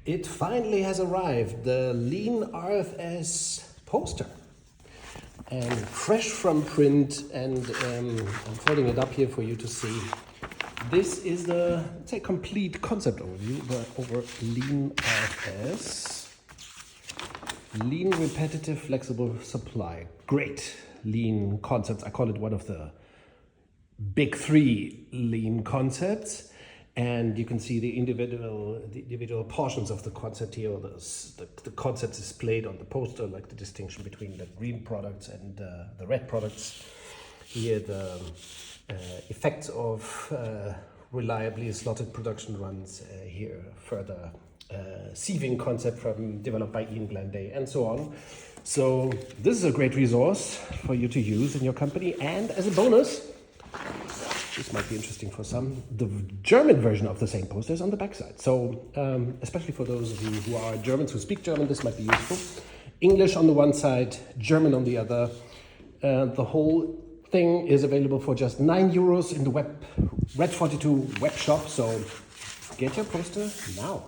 It finally has arrived, the Lean RFS poster. And fresh from print, and I'm folding it up here for you to see. This is the, let's say, complete concept overview over Lean RFS. Lean, repetitive, flexible supply. Great lean concepts. I call it one of the big three lean concepts. And you can see the individual portions of the concept here. The concept is displayed on the poster, like the distinction between the green products and the red products. Here the effects of reliably slotted production runs. Here further sieving concept developed by Ian Glanday, and so on. So this is a great resource for you to use in your company. And as a bonus, this might be interesting for some, the German version of the same poster is on the backside. So especially for those of you who are Germans, who speak German, this might be useful. English on the one side, German on the other. The whole thing is available for just €9 in the Red42 web shop. So get your poster now.